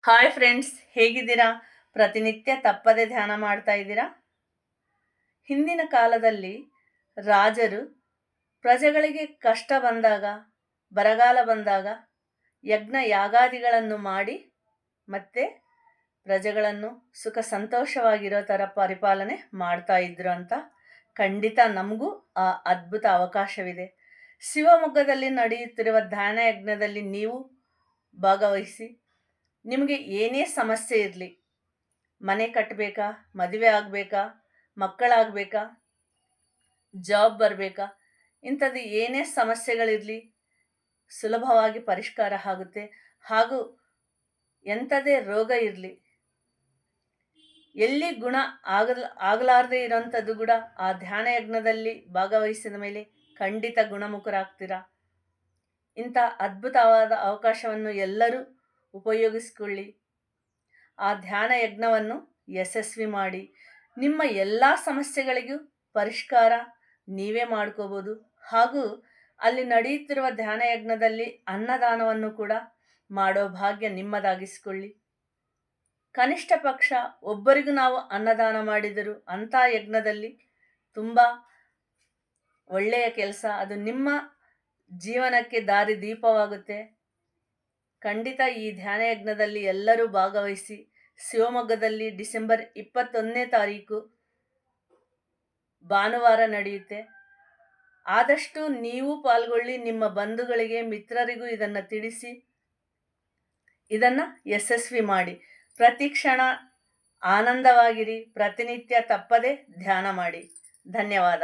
Hi friends, ಹೇಗಿದ್ದೀರಾ? ಪ್ರತಿನಿತ್ಯ ತಪ್ಪದೆ ಧ್ಯಾನ ಮಾಡ್ತಾ ಇದ್ದೀರಾ? ಹಿಂದಿನ ಕಾಲದಲ್ಲಿ ರಾಜರು ಪ್ರಜೆಗಳಿಗೆ ಕಷ್ಟ ಬಂದಾಗ, ಬರಗಾಲ ಬಂದಾಗ ಯಜ್ಞ ಯಾಗಾದಿಗಳನ್ನು ಮಾಡಿ ಮತ್ತೆ ಪ್ರಜೆಗಳನ್ನು ಸುಖ ಸಂತೋಷವಾಗಿರೋ ಥರ ಪರಿಪಾಲನೆ ಮಾಡ್ತಾ ಇದ್ರು ಅಂತ ಖಂಡಿತ ನಮಗೂ ಆ ಅದ್ಭುತ ಅವಕಾಶವಿದೆ. ಶಿವಮೊಗ್ಗದಲ್ಲಿ ನಡೆಯುತ್ತಿರುವ ಧ್ಯಾನ ಯಜ್ಞದಲ್ಲಿ ನೀವು ಭಾಗವಹಿಸಿ. ನಿಮಗೆ ಏನೇ ಸಮಸ್ಯೆ ಇರಲಿ, ಮನೆ ಕಟ್ಟಬೇಕಾ, ಮದುವೆ ಆಗಬೇಕಾ, ಮಕ್ಕಳಾಗಬೇಕಾ, ಜಾಬ್ ಬರಬೇಕಾ, ಇಂಥದ್ದು ಏನೇ ಸಮಸ್ಯೆಗಳಿರಲಿ ಸುಲಭವಾಗಿ ಪರಿಷ್ಕಾರ ಆಗುತ್ತೆ. ಹಾಗೂ ಎಂಥದೇ ರೋಗ ಇರಲಿ, ಎಲ್ಲಿ ಗುಣ ಆಗಲಾರದೆ ಇರೋಂಥದ್ದು ಕೂಡ ಆ ಧ್ಯಾನ ಯಜ್ಞದಲ್ಲಿ ಭಾಗವಹಿಸಿದ ಮೇಲೆ ಖಂಡಿತ ಗುಣಮುಖರಾಗ್ತೀರಾ. ಇಂಥ ಅದ್ಭುತವಾದ ಅವಕಾಶವನ್ನು ಎಲ್ಲರೂ ಉಪಯೋಗಿಸಿಕೊಳ್ಳಿ. ಆ ಧ್ಯಾನ ಯಜ್ಞವನ್ನು ಯಶಸ್ವಿ ಮಾಡಿ. ನಿಮ್ಮ ಎಲ್ಲ ಸಮಸ್ಯೆಗಳಿಗೂ ಪರಿಷ್ಕಾರ ನೀವೇ ಮಾಡ್ಕೋಬೋದು. ಹಾಗೂ ಅಲ್ಲಿ ನಡೆಯುತ್ತಿರುವ ಧ್ಯಾನ ಯಜ್ಞದಲ್ಲಿ ಅನ್ನದಾನವನ್ನು ಕೂಡ ಮಾಡೋ ಭಾಗ್ಯ ನಿಮ್ಮದಾಗಿಸಿಕೊಳ್ಳಿ. ಕನಿಷ್ಠ ಪಕ್ಷ ಒಬ್ಬರಿಗೂ ನಾವು ಅನ್ನದಾನ ಮಾಡಿದರೂ ಅಂಥ ಯಜ್ಞದಲ್ಲಿ ತುಂಬ ಒಳ್ಳೆಯ ಕೆಲಸ, ಅದು ನಿಮ್ಮ ಜೀವನಕ್ಕೆ ದಾರಿ ದೀಪವಾಗುತ್ತೆ. ಖಂಡಿತ ಈ ಧ್ಯಾನ ಯಜ್ಞದಲ್ಲಿ ಎಲ್ಲರೂ ಭಾಗವಹಿಸಿ. ಶಿವಮೊಗ್ಗದಲ್ಲಿ ಡಿಸೆಂಬರ್ 21ನೇ ತಾರೀಕು ಭಾನುವಾರ ನಡೆಯುತ್ತೆ. ಆದಷ್ಟು ನೀವು ಪಾಲ್ಗೊಳ್ಳಿ. ನಿಮ್ಮ ಬಂಧುಗಳಿಗೆ, ಮಿತ್ರರಿಗೂ ಇದನ್ನು ತಿಳಿಸಿ. ಇದನ್ನು ಯಶಸ್ವಿ ಮಾಡಿ. ಪ್ರತಿ ಕ್ಷಣ ಆನಂದವಾಗಿರಿ. ಪ್ರತಿನಿತ್ಯ ತಪ್ಪದೆ ಧ್ಯಾನ ಮಾಡಿ. ಧನ್ಯವಾದ.